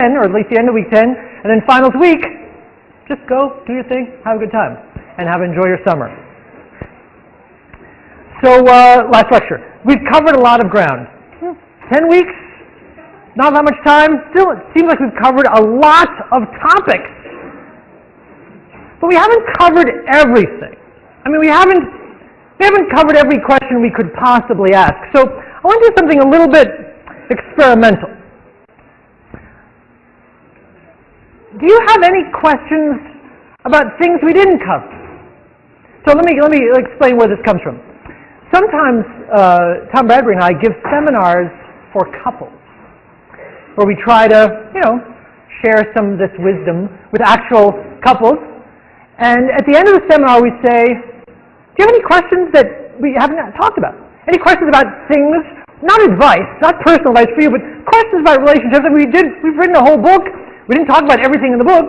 10, or at least the end of week 10, and then finals week, just go, do your thing, have a good time, and enjoy your summer. So, last lecture. We've covered a lot of ground. 10 weeks, not that much time. Still, it seems like we've covered a lot of topics. But we haven't covered everything. I mean, we haven't covered every question we could possibly ask. So, I want to do something a little bit experimental. Do you have any questions about things we didn't cover? So let me explain where this comes from. Sometimes Tom Bradbury and I give seminars for couples, where we try to, share some of this wisdom with actual couples. And at the end of the seminar, we say, do you have any questions that we haven't talked about? Any questions about things, not advice, not personal advice for you, but questions about relationships that we've written a whole book. We didn't talk about everything in the book.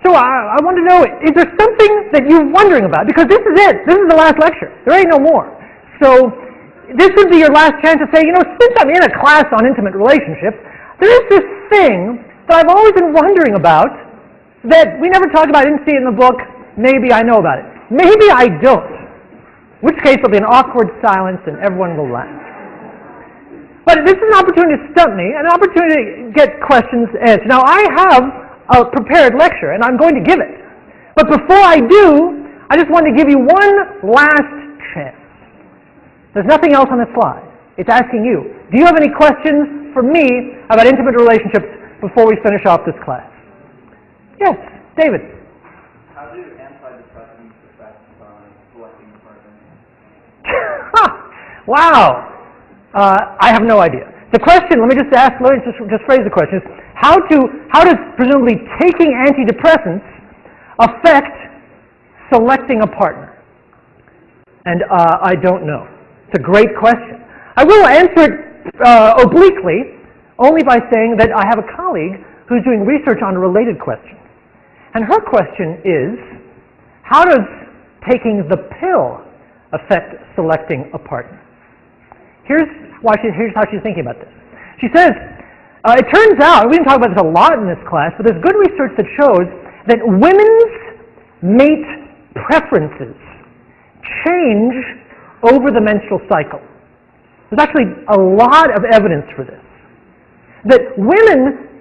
So I want to know, is there something that you're wondering about? Because this is it. This is the last lecture. There ain't no more. So this would be your last chance to say, since I'm in a class on intimate relationships, there is this thing that I've always been wondering about that we never talked about, I didn't see it in the book, maybe I know about it. Maybe I don't. In which case there'll be an awkward silence and everyone will laugh. But this is an opportunity to stump me, an opportunity to get questions answered. Now I have a prepared lecture, and I'm going to give it. But before I do, I just want to give you one last chance. There's nothing else on the slide. It's asking you, do you have any questions for me about intimate relationships before we finish off this class? Yes, David. How do antidepressants affect selecting a partner? Wow. I have no idea. The question, let me just phrase the question, is how does presumably taking antidepressants affect selecting a partner? And I don't know. It's a great question. I will answer it obliquely, only by saying that I have a colleague who's doing research on a related question. And her question is, how does taking the pill affect selecting a partner? Here's how she's thinking about this. She says, it turns out, we didn't talk about this a lot in this class, but there's good research that shows that women's mate preferences change over the menstrual cycle. There's actually a lot of evidence for this. That women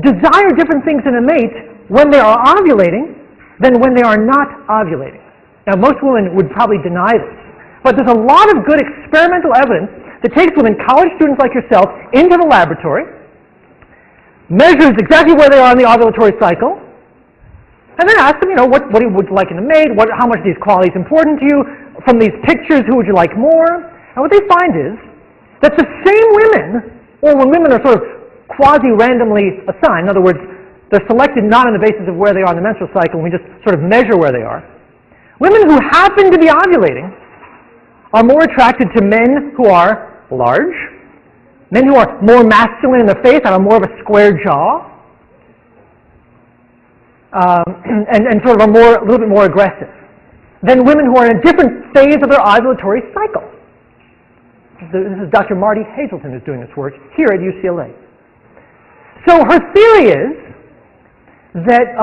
desire different things in a mate when they are ovulating than when they are not ovulating. Now, most women would probably deny this, but there's a lot of good experimental evidence that takes women, college students like yourself, into the laboratory, measures exactly where they are in the ovulatory cycle, and then asks them, what would you like in a mate? How much are these qualities important to you? From these pictures, who would you like more? And what they find is that the same women, or when women are sort of quasi-randomly assigned, in other words, they're selected not on the basis of where they are in the menstrual cycle, and we just sort of measure where they are. Women who happen to be ovulating are more attracted to men who are large, men who are more masculine in the face, have more of a square jaw, and sort of a little bit more aggressive, than women who are in a different phase of their ovulatory cycle. This is Dr. Marty Hazelton who's doing this work here at UCLA. So her theory is that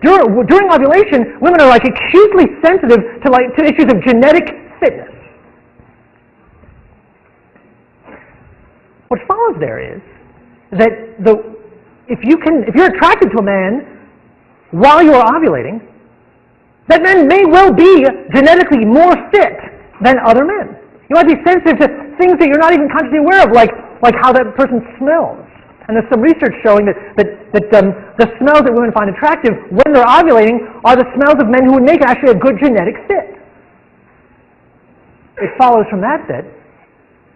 during ovulation, women are acutely sensitive to issues of genetic fitness. What follows there is that if you're attracted to a man while you are ovulating, that man may well be genetically more fit than other men. You might be sensitive to things that you're not even consciously aware of, like how that person smells. And there's some research showing that the smells that women find attractive when they're ovulating are the smells of men who would make actually a good genetic fit. It follows from that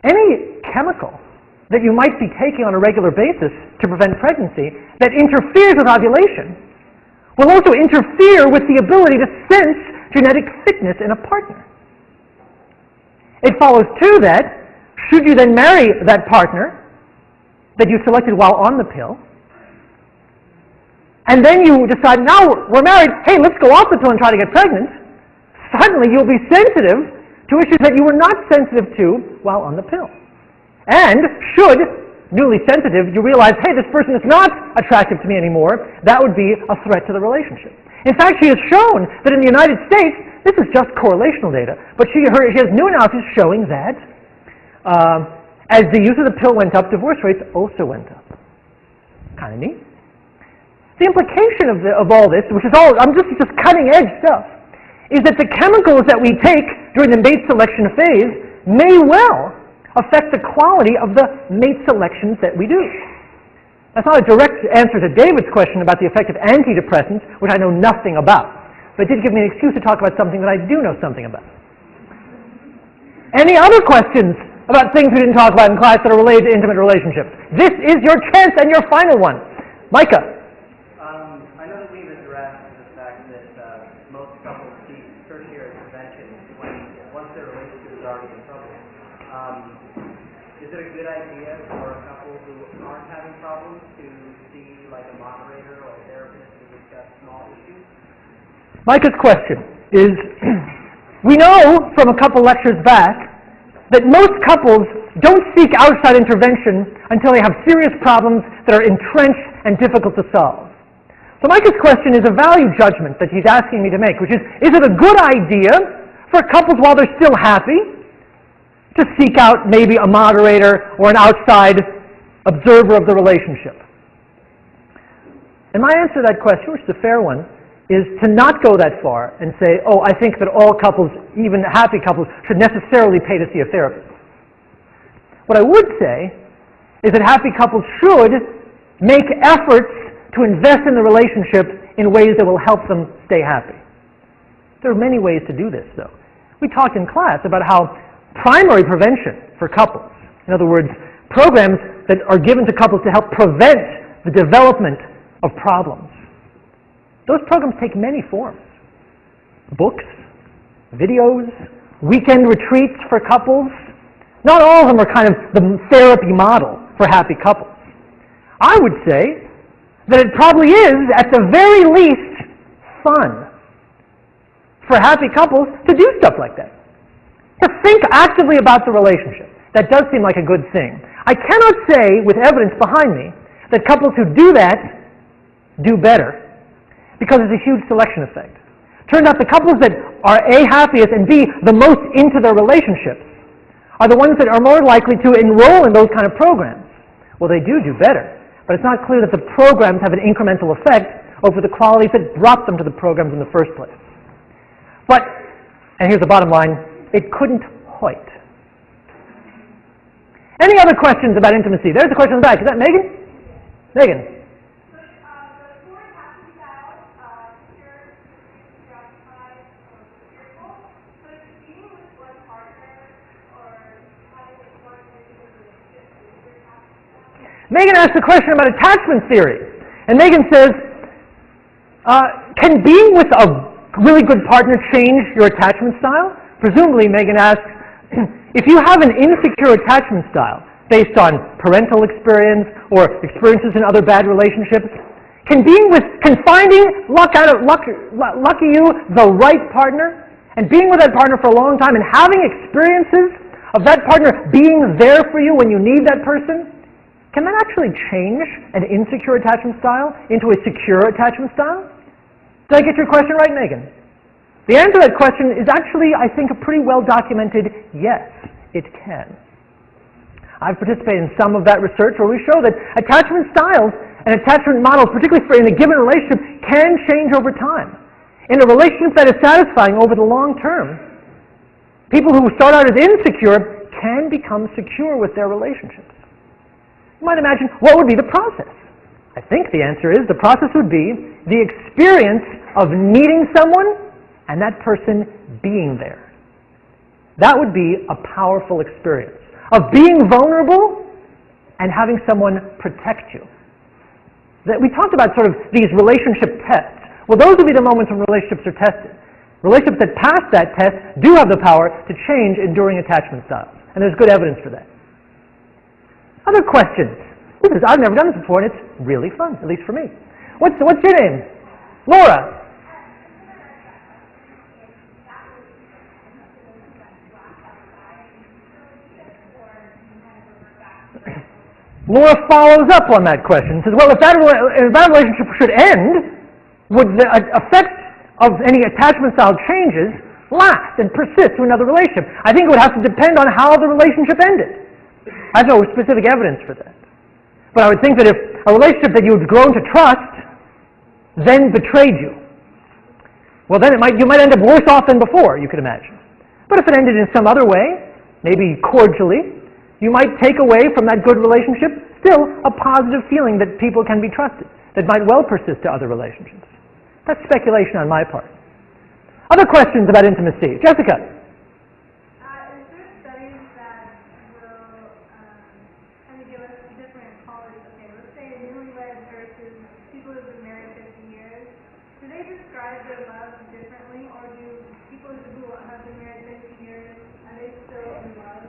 any chemical that you might be taking on a regular basis to prevent pregnancy that interferes with ovulation will also interfere with the ability to sense genetic fitness in a partner. It follows too that should you then marry that partner that you selected while on the pill, and then you decide, now we're married, hey, let's go off the pill and try to get pregnant, suddenly you'll be sensitive to issues that you were not sensitive to while on the pill. And should newly sensitive, you realize, hey, this person is not attractive to me anymore. That would be a threat to the relationship. In fact, she has shown that in the United States, this is just correlational data, but she has new analysis showing that as the use of the pill went up, divorce rates also went up. Kind of neat. The implication of all this, which is all, I'm just cutting edge stuff, is that the chemicals that we take during the mate selection phase may well affect the quality of the mate selections that we do. That's not a direct answer to David's question about the effect of antidepressants, which I know nothing about. But it did give me an excuse to talk about something that I do know something about. Any other questions about things we didn't talk about in class that are related to intimate relationships? This is your chance and your final one. Micah. I know that we've addressed the fact that most couples seek tertiary prevention once their relationship is already in trouble. Is it a good idea for a couple who aren't having problems to see like a moderator or a therapist to discuss small issues? Micah's question is, we know from a couple lectures back that most couples don't seek outside intervention until they have serious problems that are entrenched and difficult to solve. So Micah's question is a value judgment that he's asking me to make, which is it a good idea for couples while they're still happy to seek out maybe a moderator or an outside observer of the relationship? And my answer to that question, which is a fair one, is to not go that far and say, oh, I think that all couples, even happy couples, should necessarily pay to see a therapist. What I would say is that happy couples should make efforts to invest in the relationship in ways that will help them stay happy. There are many ways to do this, though. We talked in class about how primary prevention for couples, in other words, programs that are given to couples to help prevent the development of problems. Those programs take many forms. Books, videos, weekend retreats for couples. Not all of them are kind of the therapy model for happy couples. I would say that it probably is, at the very least, fun for happy couples to do stuff like that. To think actively about the relationship. That does seem like a good thing. I cannot say, with evidence behind me, that couples who do that do better, because there's a huge selection effect. Turns out the couples that are A, happiest, and B, the most into their relationships are the ones that are more likely to enroll in those kind of programs. Well, they do better, but it's not clear that the programs have an incremental effect over the qualities that brought them to the programs in the first place. But, and here's the bottom line, it couldn't hurt. Any other questions about intimacy? There's a question in the back. Is that Megan? Megan. Megan asked a question about attachment theory. And Megan says, can being with a really good partner change your attachment style? Presumably, Megan asks, if you have an insecure attachment style based on parental experience or experiences in other bad relationships, can finding lucky you the right partner and being with that partner for a long time and having experiences of that partner being there for you when you need that person, can that actually change an insecure attachment style into a secure attachment style? Did I get your question right, Megan? The answer to that question is actually, I think, a pretty well-documented yes, it can. I've participated in some of that research where we show that attachment styles and attachment models, particularly in a given relationship, can change over time. In a relationship that is satisfying over the long term, people who start out as insecure can become secure with their relationships. You might imagine, what would be the process? I think the answer is the process would be the experience of meeting someone and that person being there. That would be a powerful experience of being vulnerable and having someone protect you. That we talked about sort of these relationship tests. Well, those would be the moments when relationships are tested. Relationships that pass that test do have the power to change enduring attachment styles. And there's good evidence for that. Other questions? I've never done this before, and it's really fun, at least for me. What's your name? Laura. Laura follows up on that question and says, well, if that relationship should end, would the effect of any attachment style changes last and persist to another relationship? I think it would have to depend on how the relationship ended. I have no specific evidence for that. But I would think that if a relationship that you had grown to trust then betrayed you, well, then you might end up worse off than before, you could imagine. But if it ended in some other way, maybe cordially, you might take away from that good relationship still a positive feeling that people can be trusted, that might well persist to other relationships. That's speculation on my part. Other questions about intimacy? Jessica? Is there studies that will kind of give us different colors? Okay, let's say newlyweds versus people who've been married 50 years. Do they describe their love differently, or do people who have been married 50 years, are they still in love?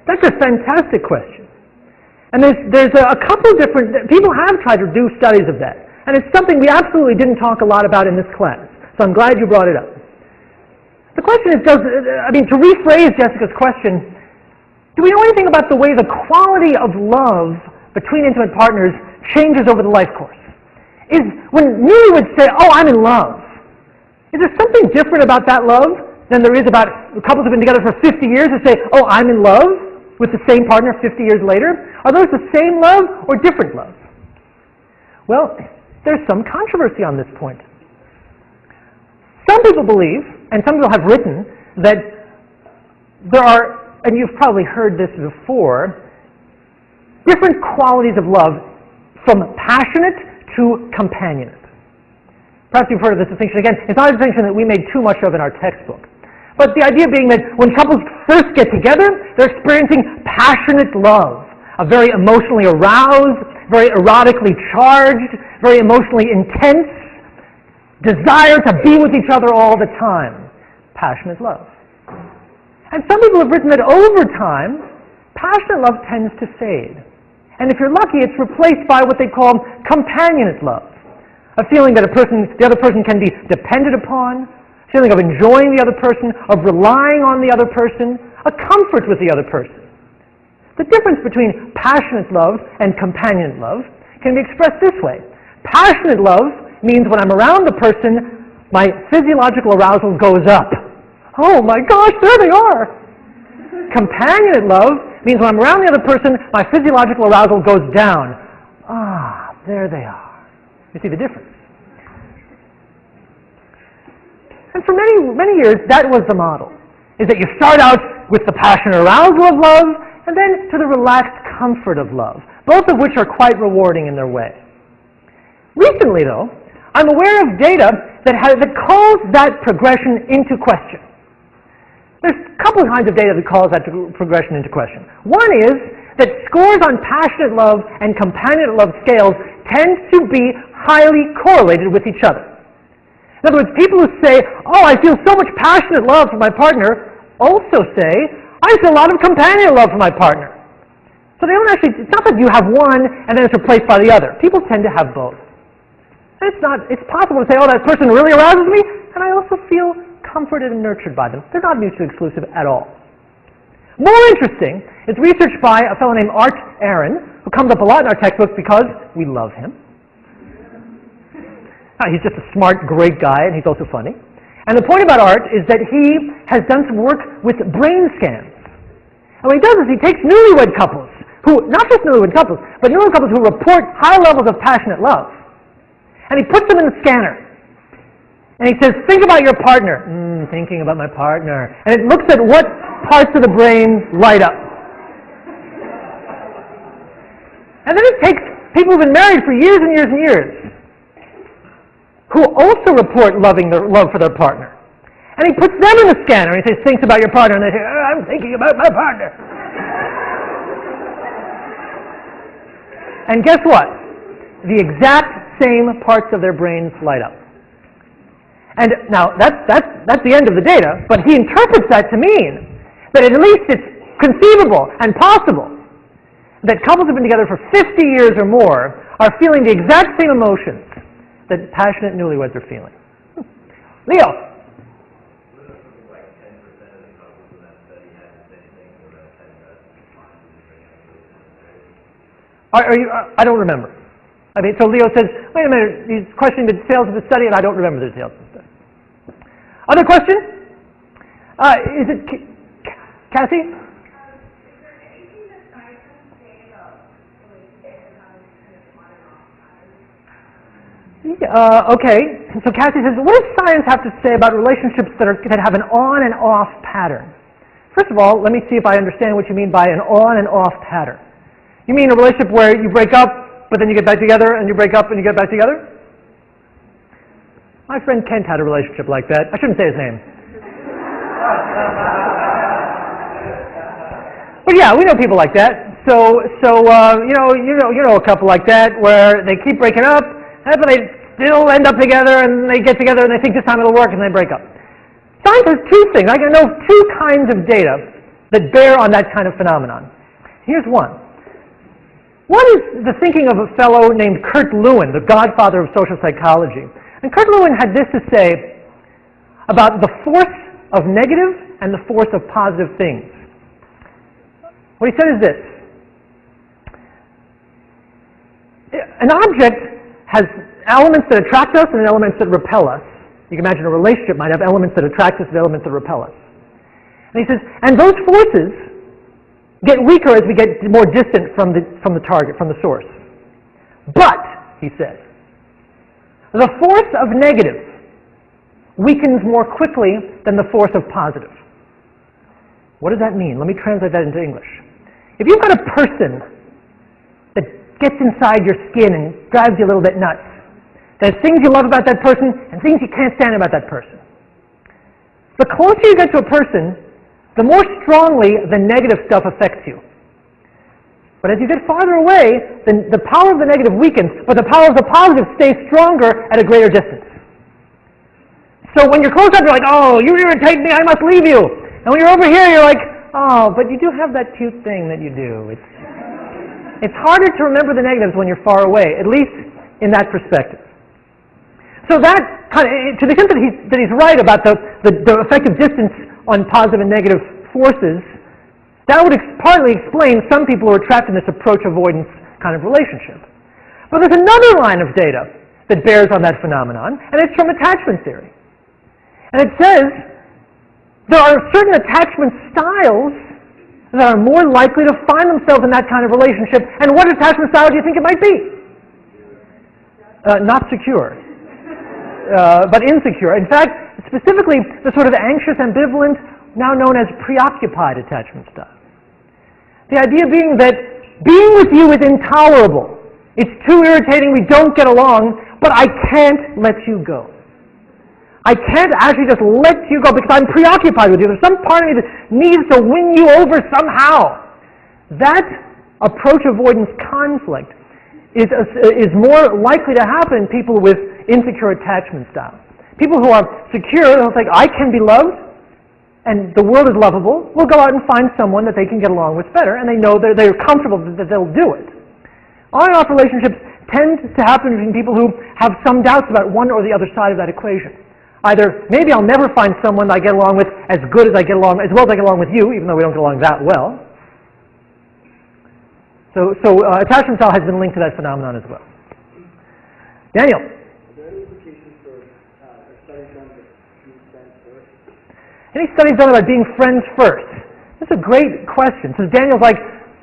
That's a fantastic question. And there's a couple different, people have tried to do studies of that. And it's something we absolutely didn't talk a lot about in this class. So I'm glad you brought it up. The question is, to rephrase Jessica's question, do we know anything about the way the quality of love between intimate partners changes over the life course? Is when newlyweds say, oh, I'm in love, is there something different about that love than there is about couples who've been together for 50 years who say, oh, I'm in love with the same partner 50 years later? Are those the same love or different love? Well, there's some controversy on this point. Some people believe, and some people have written, that there are, and you've probably heard this before, different qualities of love from passionate to companionate. Perhaps you've heard of this distinction. Again, it's not a distinction that we made too much of in our textbook. But the idea being that when couples first get together, they're experiencing passionate love, a very emotionally aroused, very erotically charged, very emotionally intense desire to be with each other all the time. Passionate love. And some people have written that over time, passionate love tends to fade. And if you're lucky, it's replaced by what they call companionate love. A feeling that the other person can be depended upon, a feeling of enjoying the other person, of relying on the other person, a comfort with the other person. The difference between passionate love and companionate love can be expressed this way. Passionate love means when I'm around the person, my physiological arousal goes up. Oh my gosh, there they are! Companionate love means when I'm around the other person, my physiological arousal goes down. Ah, there they are. You see the difference? And for many, many years, that was the model. Is that you start out with the passionate arousal of love, and then to the relaxed comfort of love, both of which are quite rewarding in their way. Recently, though, I'm aware of data that calls that progression into question. There's a couple of kinds of data that calls that progression into question. One is that scores on passionate love and companionate love scales tend to be highly correlated with each other. In other words, people who say, oh, I feel so much passionate love for my partner, also say, I feel a lot of companionate love for my partner. So they don't actually, it's not that you have one and then it's replaced by the other. People tend to have both. And it's possible to say, oh, that person really arouses me, and I also feel comforted and nurtured by them. They're not mutually exclusive at all. More interesting is research by a fellow named Art Aaron, who comes up a lot in our textbooks because we love him. He's just a smart, great guy, and he's also funny. And the point about Art is that he has done some work with brain scans. And what he does is he takes newlywed couples, not just newlywed couples, but newlywed couples who report high levels of passionate love, and he puts them in the scanner. And he says, think about your partner. Thinking about my partner. And it looks at what parts of the brain light up. And then it takes people who've been married for years and years and years, who also report love for their partner. And he puts them in the scanner and he says, thinks about your partner. And they say, I'm thinking about my partner. And guess what? The exact same parts of their brains light up. And now, that's the end of the data, but he interprets that to mean that at least it's conceivable and possible that couples who have been together for 50 years or more are feeling the exact same emotions that passionate newlyweds are feeling. Leo? Are you, I don't remember. I mean, so Leo says, wait a minute, he's questioning the details of the study, and I don't remember the details of the study. Other question? Is it Kathy? Okay, so Kathy says, what does science have to say about relationships that have an on and off pattern? First of all, let me see if I understand what you mean by an on and off pattern. You mean a relationship where you break up, but then you get back together, and you break up and you get back together? My friend Kent had a relationship like that. I shouldn't say his name. But yeah, we know people like that. So you know a couple like that where they keep breaking up, but they still end up together, and they get together, and they think this time it'll work, and they break up. Science has two things. I know two kinds of data that bear on that kind of phenomenon. Here's one. One is the thinking of a fellow named Kurt Lewin, the godfather of social psychology. And Kurt Lewin had this to say about the force of negative and the force of positive things. What he said is this. An object has elements that attract us and elements that repel us. You can imagine a relationship might have elements that attract us and elements that repel us. And he says, and those forces get weaker as we get more distant from the target, from the source. But, he says, the force of negative weakens more quickly than the force of positive. What does that mean? Let me translate that into English. If you've got a person that gets inside your skin and drives you a little bit nuts, there's things you love about that person and things you can't stand about that person. The closer you get to a person, the more strongly the negative stuff affects you. But as you get farther away, the power of the negative weakens, but the power of the positive stays stronger at a greater distance. So when you're close up, you're like, oh, you irritate me, I must leave you. And when you're over here, you're like, oh, but you do have that cute thing that you do. It's harder to remember the negatives when you're far away, at least in that perspective. So that kind of, to the extent that he's right about the effect of distance on positive and negative forces, that would partly explain some people who are trapped in this approach avoidance kind of relationship. But there's another line of data that bears on that phenomenon, and it's from attachment theory. And it says there are certain attachment styles that are more likely to find themselves in that kind of relationship. And what attachment style do you think it might be? Not secure, but insecure. In fact, specifically the sort of anxious, ambivalent, now known as preoccupied attachment style. The idea being that being with you is intolerable. It's too irritating, we don't get along, but I can't let you go. I can't actually just let you go because I'm preoccupied with you. There's some part of me that needs to win you over somehow. That approach avoidance conflict is more likely to happen in people with insecure attachment styles. People who are secure, they'll think, I can be loved, and the world is lovable, will go out and find someone that they can get along with better, and they know they're comfortable that they'll do it. On and off relationships tend to happen between people who have some doubts about one or the other side of that equation. Either, maybe I'll never find someone that I get along with as good as I get along, as well as I get along with you, even though we don't get along that well. So attachment style has been linked to that phenomenon as well. Daniel. Any studies done about being friends first? That's a great question. So Daniel's like,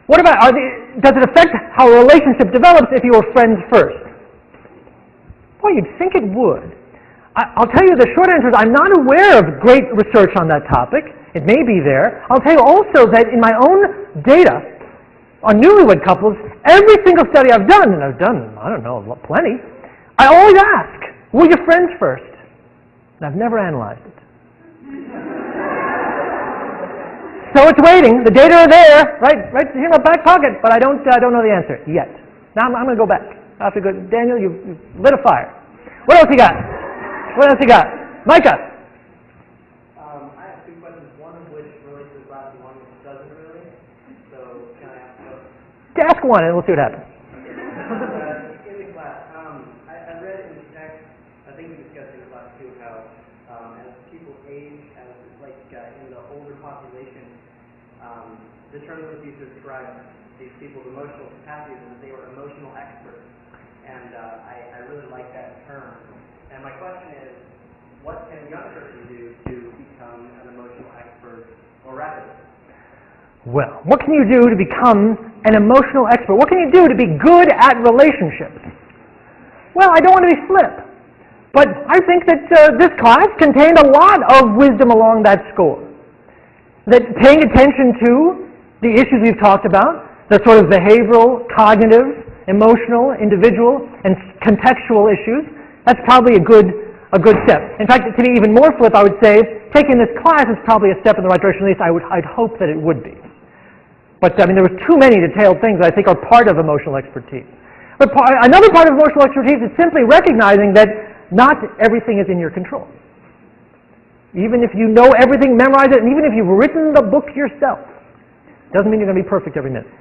what about, does it affect how a relationship develops if you were friends first? Boy, you'd think it would. I'll tell you the short answer is I'm not aware of great research on that topic. It may be there. I'll tell you also that in my own data on newlywed couples, every single study I've done, and I've done, I don't know, plenty, I always ask, were you friends first? And I've never analyzed it. So it's waiting. The data are there, right here in my back pocket, but I don't know the answer yet. Now I'm going to go back. I have to go. Daniel, you've lit a fire. What else you got? What else you got? Micah. I have two questions. One of which relates to the class, and one which doesn't really. So can I ask both? Ask one, and we'll see what happens. In the class, I read in the text. I think we discussed in the class too how as people age, as in the older population, the term that was used to describe these people's emotional capacities is that they were emotional experts. And I really like that term. And my question is, what can a young person do to become an emotional expert more rapidly? Well, what can you do to become an emotional expert? What can you do to be good at relationships? Well, I don't want to be flip, but I think that this class contained a lot of wisdom along that score. That paying attention to the issues we've talked about, the sort of behavioral, cognitive, emotional, individual, and contextual issues, that's probably a good step. In fact, to be even more flip, I would say taking this class is probably a step in the right direction. At least I'd hope that it would be. But I mean, there was too many detailed things that I think are part of emotional expertise. But another part of emotional expertise is simply recognizing that not everything is in your control. Even if you know everything, memorize it, and even if you've written the book yourself, doesn't mean you're going to be perfect every minute.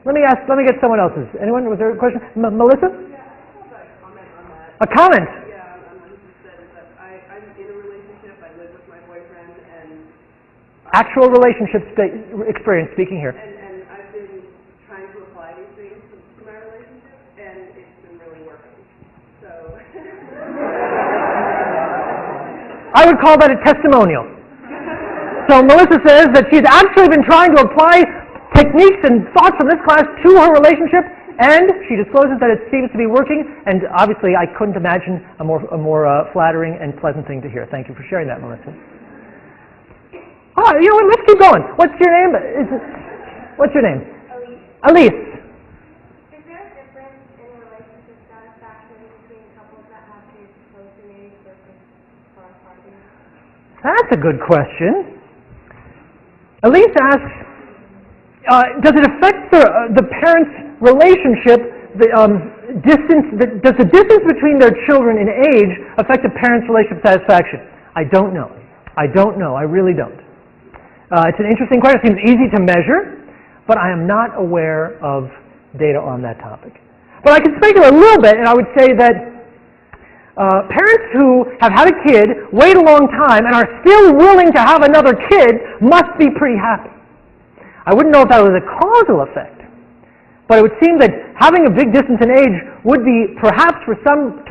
Let me get someone else's. Anyone? Was there a question? Melissa? Yeah, I have a comment on that. A comment? Yeah, on what you said is that I'm in a relationship. I live with my boyfriend, and Actual relationship experience speaking here. and I've been trying to apply these things to my relationship, and it's been really working. So I would call that a testimonial. So Melissa says that she's actually been trying to apply techniques and thoughts from this class to her relationship, and she discloses that it seems to be working, and obviously I couldn't imagine a more flattering and pleasant thing to hear. Thank you for sharing that, Melissa. All right, you know what, let's keep going. What's your name? What's your name? Elise. Elise. Is there a difference in relationship satisfaction between couples that have kids close in age versus far apart in age? That's a good question. Elise asks, does it affect the parents' relationship, does the distance between their children in age affect a parent's relationship satisfaction? I don't know. I really don't. It's an interesting question. It seems easy to measure, but I am not aware of data on that topic. But I can speculate a little bit, and I would say that parents who have had a kid, wait a long time, and are still willing to have another kid must be pretty happy. I wouldn't know if that was a causal effect, but it would seem that having a big distance in age would be, perhaps for some